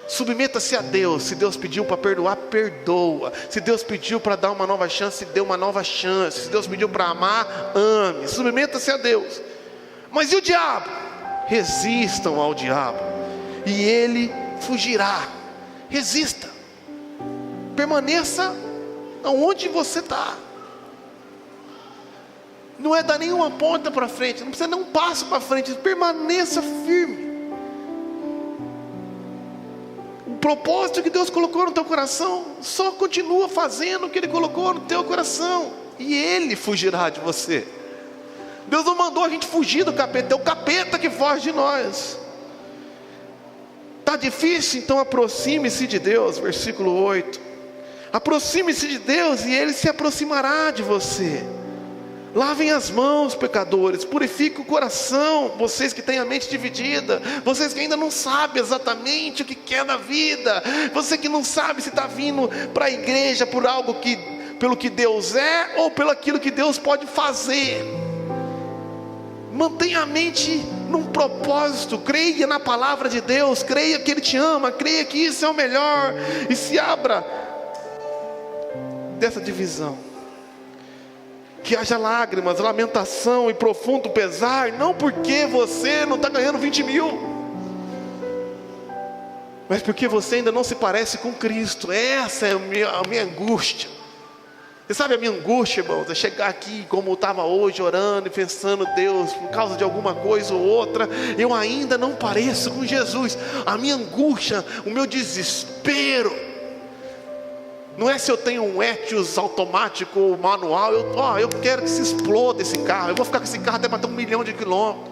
Submeta-se a Deus. Se Deus pediu para perdoar, perdoa. Se Deus pediu para dar uma nova chance, dê uma nova chance. Se Deus pediu para amar, ame. Submeta-se a Deus. Mas e o diabo? Resistam ao diabo e ele fugirá. Resista. Permaneça onde você está. Não é dar nenhuma ponta para frente, não precisa dar um passo para frente. Permaneça firme. O propósito que Deus colocou no teu coração, só continua fazendo o que Ele colocou no teu coração, e Ele fugirá de você. Deus não mandou a gente fugir do capeta, é o capeta que foge de nós. Está difícil? Então aproxime-se de Deus. Versículo 8: aproxime-se de Deus e Ele se aproximará de você. Lavem as mãos, pecadores, purifiquem o coração, vocês que têm a mente dividida, vocês que ainda não sabem exatamente o que quer da vida, você que não sabe se está vindo para a igreja por algo que, pelo que Deus é, ou pelo aquilo que Deus pode fazer. Mantenha a mente num propósito, creia na palavra de Deus, creia que Ele te ama, creia que isso é o melhor, e se abra dessa divisão. Que haja lágrimas, lamentação e profundo pesar, não porque você não está ganhando 20 mil, mas porque você ainda não se parece com Cristo. Essa é a minha angústia. Você sabe a minha angústia, irmãos? É chegar aqui como eu estava hoje, orando e pensando, Deus, por causa de alguma coisa ou outra, eu ainda não pareço com Jesus. A minha angústia, o meu desespero, não é se eu tenho um Etios automático ou manual. Eu quero que se exploda esse carro. Eu vou ficar com esse carro até bater 1 milhão de quilômetros.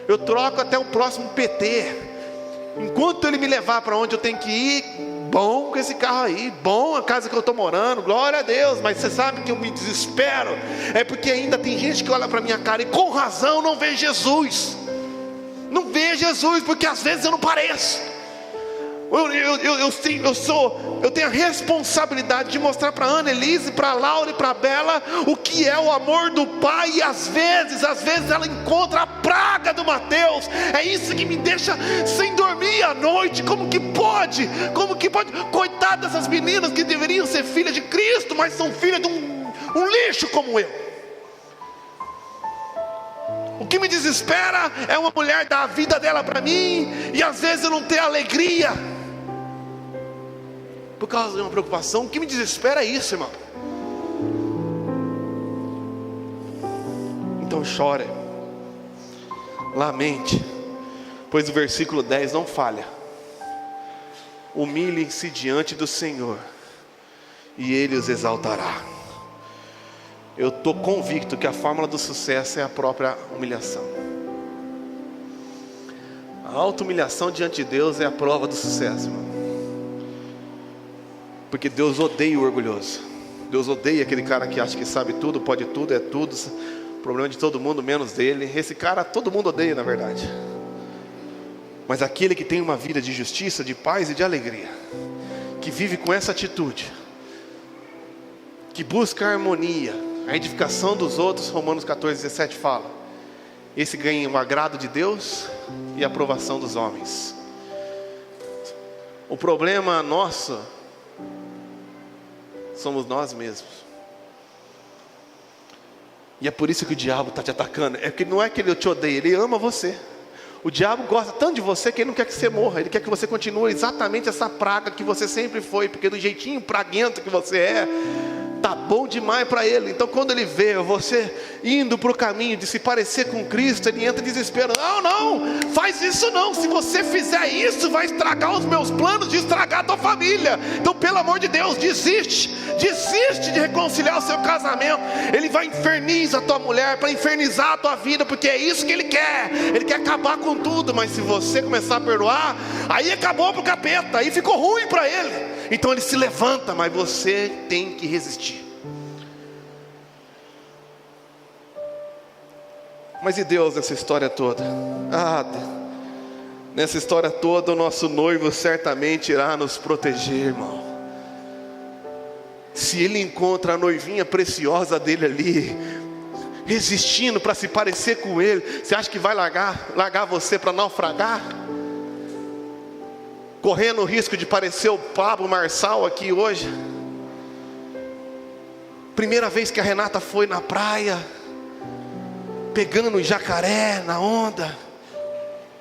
Eu troco até o próximo PT. Enquanto ele me levar para onde eu tenho que ir, bom com esse carro aí, bom a casa que eu estou morando, glória a Deus. Mas você sabe que eu me desespero, é porque ainda tem gente que olha para a minha cara e com razão não vê Jesus. Não vê Jesus, porque às vezes eu não pareço. Eu tenho a responsabilidade de mostrar para a Ana Elise, para a Laura e para a Bela o que é o amor do Pai. E às vezes ela encontra a praga do Mateus. É isso que me deixa sem dormir à noite. Como que pode? Coitado dessas meninas que deveriam ser filhas de Cristo, mas são filhas de um lixo como eu. O que me desespera é uma mulher dar a vida dela para mim e às vezes eu não ter alegria por causa de uma preocupação. O que me desespera é isso, irmão. Então chore, lamente, pois o versículo 10 não falha. Humilhem-se diante do Senhor e Ele os exaltará. Eu estou convicto que a fórmula do sucesso é a própria humilhação. A auto-humilhação diante de Deus é a prova do sucesso, irmão. Porque Deus odeia o orgulhoso. Deus odeia aquele cara que acha que sabe tudo, pode tudo, é tudo, problema de todo mundo menos dele. Esse cara todo mundo odeia, na verdade. Mas aquele que tem uma vida de justiça, de paz e de alegria, que vive com essa atitude, que busca a harmonia, a edificação dos outros, Romanos 14:17 fala, esse ganha o agrado de Deus e a aprovação dos homens. O problema nosso somos nós mesmos. E é por isso que o diabo está te atacando. É que não é que ele te odeia, ele ama você. O diabo gosta tanto de você que ele não quer que você morra. Ele quer que você continue exatamente essa praga que você sempre foi. Porque do jeitinho praguento que você é, tá bom demais para ele. Então quando ele vê você indo para o caminho de se parecer com Cristo, ele entra em desespero. Não, faz isso não. Se você fizer isso, vai estragar os meus planos de estragar a tua família. Então pelo amor de Deus, desiste de reconciliar o seu casamento. Ele vai infernizar a tua mulher, para infernizar a tua vida, porque é isso que ele quer. Ele quer acabar com tudo. Mas se você começar a perdoar, aí acabou pro capeta, aí ficou ruim para ele. Então ele se levanta, mas você tem que resistir. Mas e Deus nessa história toda? Nessa história toda o nosso noivo certamente irá nos proteger, irmão. Se ele encontra a noivinha preciosa dele ali, resistindo para se parecer com ele, você acha que vai largar você para naufragar? Correndo o risco de parecer o Pablo Marçal aqui hoje. Primeira vez que a Renata foi na praia, pegando o jacaré na onda,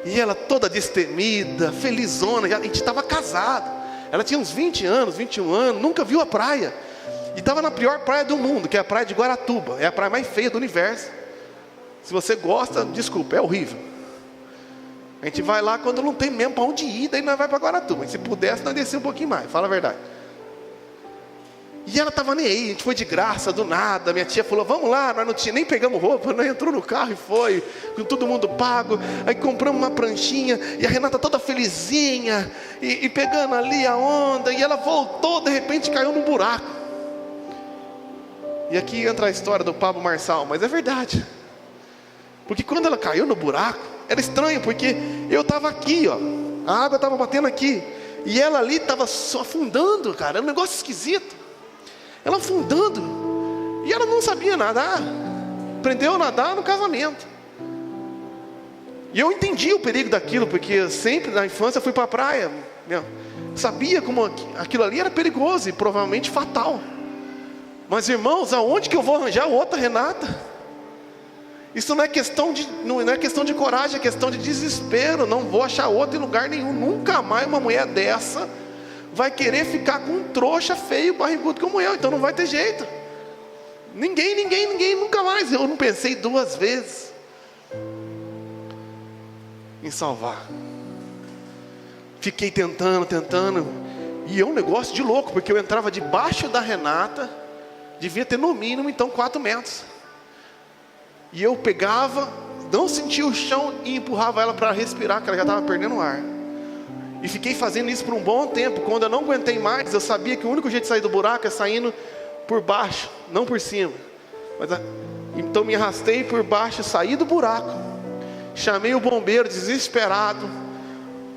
e ela toda destemida, felizona. A gente estava casado, ela tinha uns 20 anos, 21 anos, nunca viu a praia, e estava na pior praia do mundo, que é a praia de Guaratuba. É a praia mais feia do universo. Se você gosta, desculpa, é horrível. A gente vai lá quando não tem mesmo para onde ir, daí nós vai para Guaratuba. Se pudesse, nós descer um pouquinho mais, fala a verdade. E ela estava nem aí, a gente foi de graça, do nada. Minha tia falou, vamos lá, nós não tinha, nem pegamos roupa, nós entrou no carro e foi, com todo mundo pago. Aí compramos uma pranchinha, e a Renata toda felizinha, e pegando ali a onda, e ela voltou, de repente caiu num buraco. E aqui entra a história do Pablo Marçal, mas é verdade. Porque quando ela caiu no buraco, era estranho, porque eu estava aqui, ó, a água estava batendo aqui, e ela ali estava só afundando, cara, era um negócio esquisito. Ela afundando, e ela não sabia nadar, aprendeu a nadar no casamento. E eu entendi o perigo daquilo, porque eu sempre na infância fui para a praia, sabia como aquilo ali era perigoso e provavelmente fatal. Mas irmãos, aonde que eu vou arranjar outra Renata? Isso não é questão de coragem, é questão de desespero. Não vou achar outra em lugar nenhum. Nunca mais uma mulher dessa vai querer ficar com um trouxa feio, barrigudo como eu. Então não vai ter jeito. Ninguém, nunca mais. Eu não pensei duas vezes em salvar. Fiquei tentando. E é um negócio de louco, porque eu entrava debaixo da Renata, devia ter no mínimo então 4 metros. E eu pegava, não sentia o chão e empurrava ela para respirar, porque ela já estava perdendo o ar. E fiquei fazendo isso por um bom tempo. Quando eu não aguentei mais, eu sabia que o único jeito de sair do buraco é saindo por baixo, não por cima. Então me arrastei por baixo, saí do buraco. Chamei o bombeiro desesperado.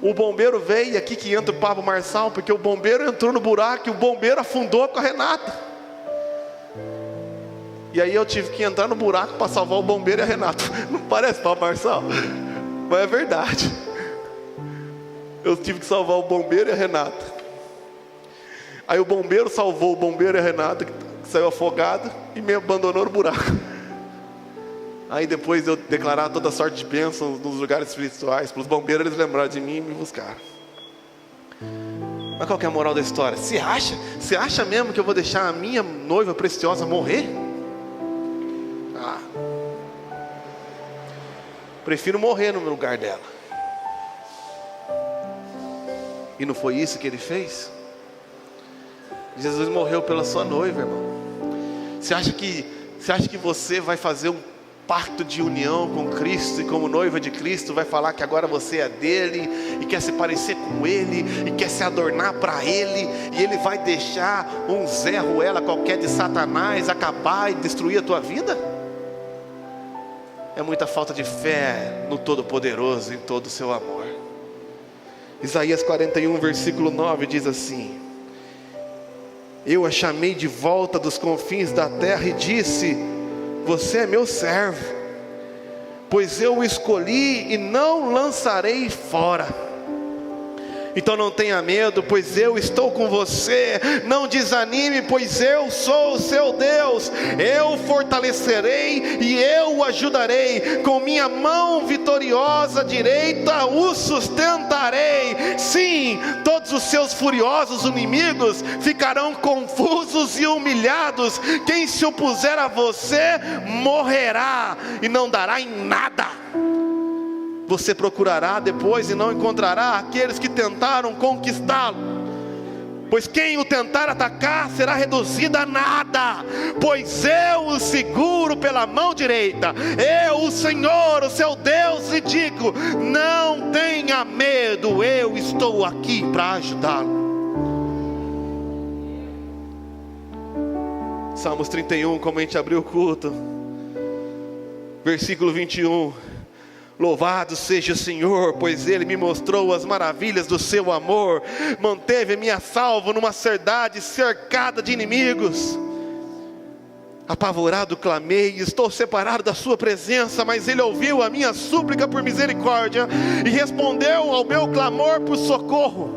O bombeiro veio, aqui que entra o Pablo Marçal, porque o bombeiro entrou no buraco e o bombeiro afundou com a Renata. E aí eu tive que entrar no buraco para salvar o bombeiro e a Renata. Não parece, Pablo Marçal? Mas é verdade. Eu tive que salvar o bombeiro e a Renata. Aí o bombeiro salvou o bombeiro e a Renata, que saiu afogado, e me abandonou no buraco. Aí depois de eu declarar toda sorte de bênçãos nos lugares espirituais, para os bombeiros, eles lembraram de mim e me buscaram. Mas qual que é a moral da história? Você acha mesmo que eu vou deixar a minha noiva preciosa morrer? Prefiro morrer no lugar dela. E não foi isso que ele fez? Jesus morreu pela sua noiva, irmão. Você acha que você vai fazer um pacto de união com Cristo e como noiva de Cristo vai falar que agora você é dele e quer se parecer com ele e quer se adornar para ele, e ele vai deixar um Zé Ruela qualquer de Satanás acabar e destruir a tua vida? É muita falta de fé no Todo-Poderoso, em todo o seu amor. Isaías 41, versículo 9 diz assim: eu a chamei de volta dos confins da terra e disse: você é meu servo, pois eu o escolhi e não lançarei fora. Então não tenha medo, pois eu estou com você. Não desanime, pois eu sou o seu Deus. Eu o fortalecerei e eu o ajudarei. Com minha mão vitoriosa direita o sustentarei. Sim, todos os seus furiosos inimigos ficarão confusos e humilhados. Quem se opuser a você morrerá e não dará em nada. Você procurará depois e não encontrará aqueles que tentaram conquistá-lo. Pois quem o tentar atacar será reduzido a nada. Pois eu o seguro pela mão direita. Eu, o Senhor, o seu Deus, lhe digo: não tenha medo, eu estou aqui para ajudá-lo. Salmos 31, como a gente abriu o culto. Versículo 21. Louvado seja o Senhor, pois Ele me mostrou as maravilhas do seu amor. Manteve-me a salvo numa cidade cercada de inimigos. Apavorado clamei, estou separado da sua presença, mas Ele ouviu a minha súplica por misericórdia e respondeu ao meu clamor por socorro.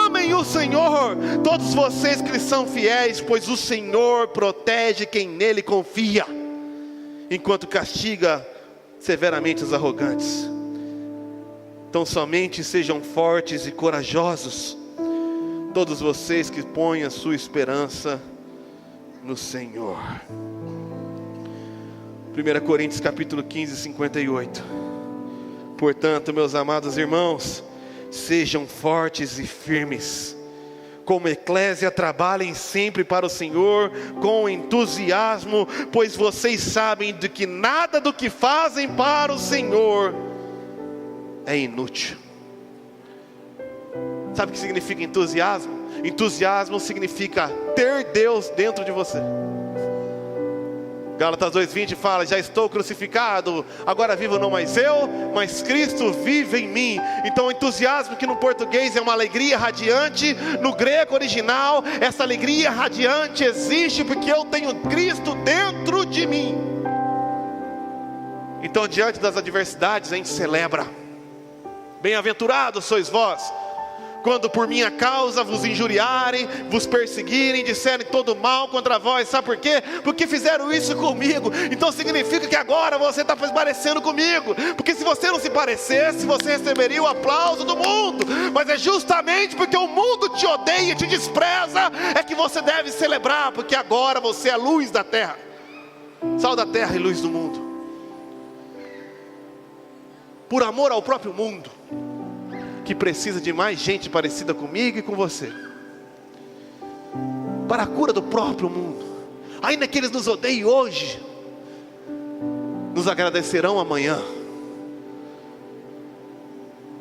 Amem o Senhor, todos vocês que lhe são fiéis, pois o Senhor protege quem nele confia, enquanto castiga severamente os arrogantes. Então somente sejam fortes e corajosos, todos vocês que põem a sua esperança no Senhor. 1 Coríntios capítulo 15, 58. Portanto, meus amados irmãos, sejam fortes e firmes. Como eclésia, trabalhem sempre para o Senhor com entusiasmo, pois vocês sabem de que nada do que fazem para o Senhor é inútil. Sabe o que significa entusiasmo? Entusiasmo significa ter Deus dentro de você. Gálatas 2:20 fala: já estou crucificado, agora vivo não mais eu, mas Cristo vive em mim. Então o entusiasmo, que no português é uma alegria radiante, no grego original essa alegria radiante existe porque eu tenho Cristo dentro de mim. Então, diante das adversidades, a gente celebra. Bem-aventurados sois vós, quando por minha causa vos injuriarem, vos perseguirem, disserem todo mal contra vós. Sabe por quê? Porque fizeram isso comigo. Então significa que agora você está parecendo comigo. Porque se você não se parecesse, você receberia o aplauso do mundo. Mas é justamente porque o mundo te odeia, te despreza, é que você deve celebrar. Porque agora você é a luz da terra, sal da terra e luz do mundo. Por amor ao próprio mundo, que precisa de mais gente parecida comigo e com você, para a cura do próprio mundo. Ainda que eles nos odeiem hoje, nos agradecerão amanhã,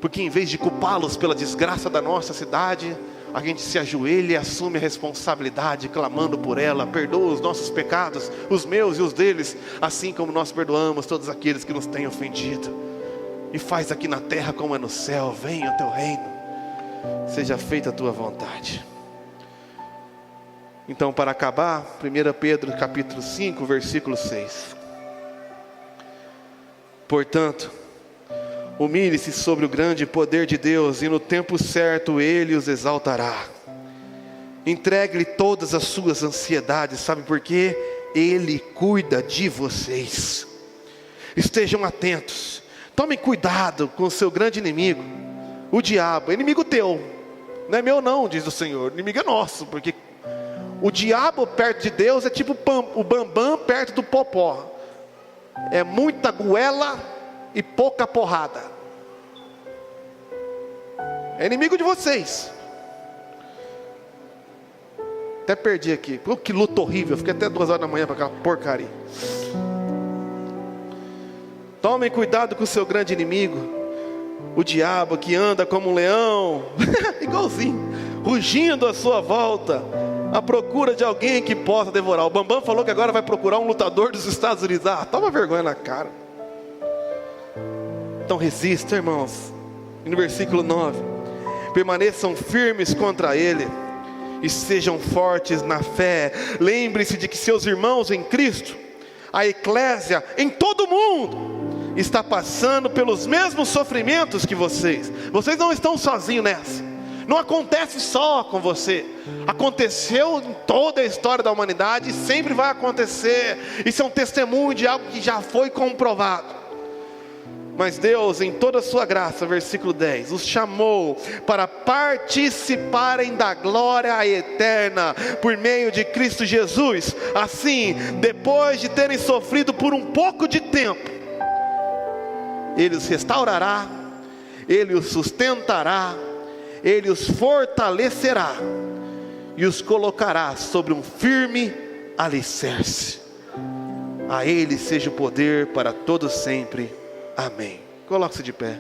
porque em vez de culpá-los pela desgraça da nossa cidade, a gente se ajoelha e assume a responsabilidade, clamando por ela. Perdoa os nossos pecados, os meus e os deles, assim como nós perdoamos todos aqueles que nos têm ofendido. E faz aqui na terra como é no céu. Venha o teu reino, seja feita a tua vontade. Então, para acabar, 1 Pedro capítulo 5, versículo 6. Portanto, humilhe-se sobre o grande poder de Deus, e no tempo certo Ele os exaltará. Entregue-lhe todas as suas ansiedades. Sabe por quê? Ele cuida de vocês. Estejam atentos. Tomem cuidado com o seu grande inimigo, o diabo. Inimigo teu, não é meu não, diz o Senhor. O inimigo é nosso, porque o diabo perto de Deus é tipo o bambam perto do popó. É muita goela e pouca porrada. É inimigo de vocês. Até perdi aqui. Que luta horrível. Fiquei até 2 horas da manhã para aquela porcaria. Tomem cuidado com o seu grande inimigo, o diabo, que anda como um leão, igualzinho, rugindo à sua volta, à procura de alguém que possa devorar. O Bambam falou que agora vai procurar um lutador dos Estados Unidos. Toma vergonha na cara. Então resista, irmãos. E no versículo 9: permaneçam firmes contra ele e sejam fortes na fé. Lembre-se de que seus irmãos em Cristo, a eclésia em todo o mundo, está passando pelos mesmos sofrimentos que vocês. Vocês não estão sozinhos nessa. Não acontece só com você. Aconteceu em toda a história da humanidade e sempre vai acontecer. Isso é um testemunho de algo que já foi comprovado. Mas Deus, em toda a sua graça, versículo 10, os chamou para participarem da glória eterna por meio de Cristo Jesus. Assim, depois de terem sofrido por um pouco de tempo, Ele os restaurará, Ele os sustentará, Ele os fortalecerá e os colocará sobre um firme alicerce. A Ele seja o poder para todos sempre. Amém. Coloque-se de pé.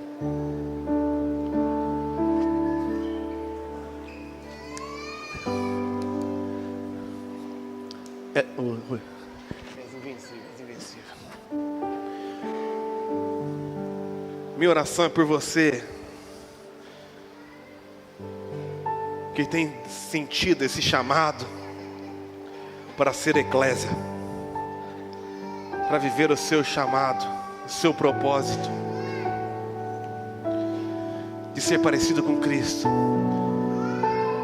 Minha oração é por você que tem sentido esse chamado para ser eclésia, para viver o seu chamado, o seu propósito de ser parecido com Cristo,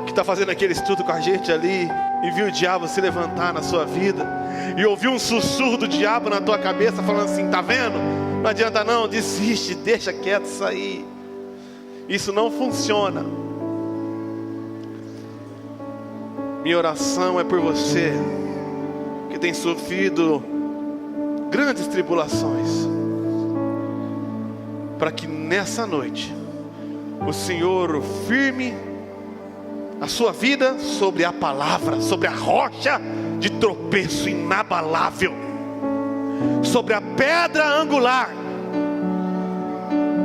que está fazendo aquele estudo com a gente ali e viu o diabo se levantar na sua vida e ouviu um sussurro do diabo na tua cabeça falando assim: tá vendo? Não adianta não, desiste, deixa quieto isso aí, isso não funciona. Minha oração é por você que tem sofrido grandes tribulações, para que nessa noite o Senhor firme a sua vida sobre a palavra, sobre a rocha de tropeço inabalável, sobre a pedra angular,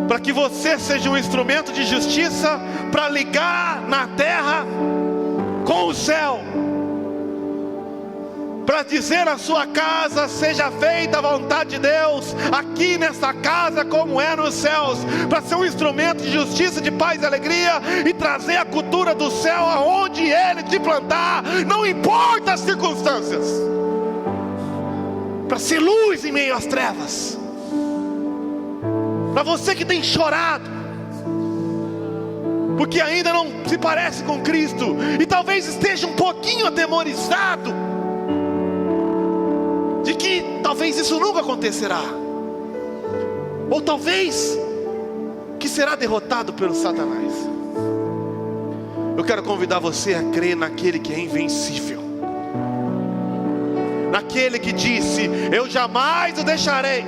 para que você seja um instrumento de justiça para ligar na terra com o céu, para dizer à sua casa: seja feita a vontade de Deus aqui nessa casa como é nos céus, para ser um instrumento de justiça, de paz e alegria, e trazer a cultura do céu aonde Ele te plantar, não importa as circunstâncias, para ser luz em meio às trevas. Para você que tem chorado, porque ainda não se parece com Cristo, e talvez esteja um pouquinho atemorizado, de que talvez isso nunca acontecerá, ou talvez que será derrotado pelo Satanás. Eu quero convidar você a crer naquele que é invencível, naquele que disse: eu jamais o deixarei,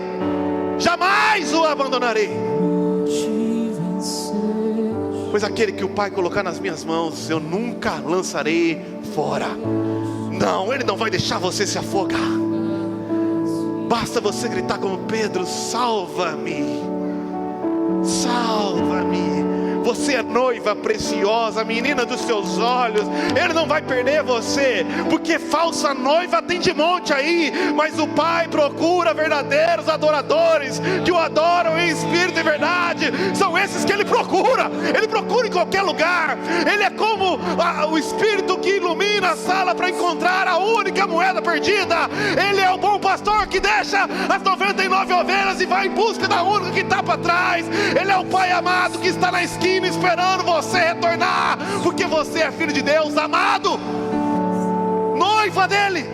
jamais o abandonarei. Pois aquele que o Pai colocar nas minhas mãos, eu nunca lançarei fora. Não, Ele não vai deixar você se afogar. Basta você gritar como Pedro: salva-me, salva-me. Você é noiva preciosa, menina dos seus olhos. Ele não vai perder você, porque falsa noiva tem de monte aí, mas o Pai procura verdadeiros adoradores, que o adoram em espírito e verdade. São esses que Ele procura. Ele procura em qualquer lugar. Ele é como o Espírito que ilumina a sala para encontrar a única moeda perdida. Ele é o bom pastor que deixa as 99 ovelhas e vai em busca da única que está para trás. Ele é o Pai amado que está na esquina esperando você retornar, porque você é filho de Deus, amado, noiva dele.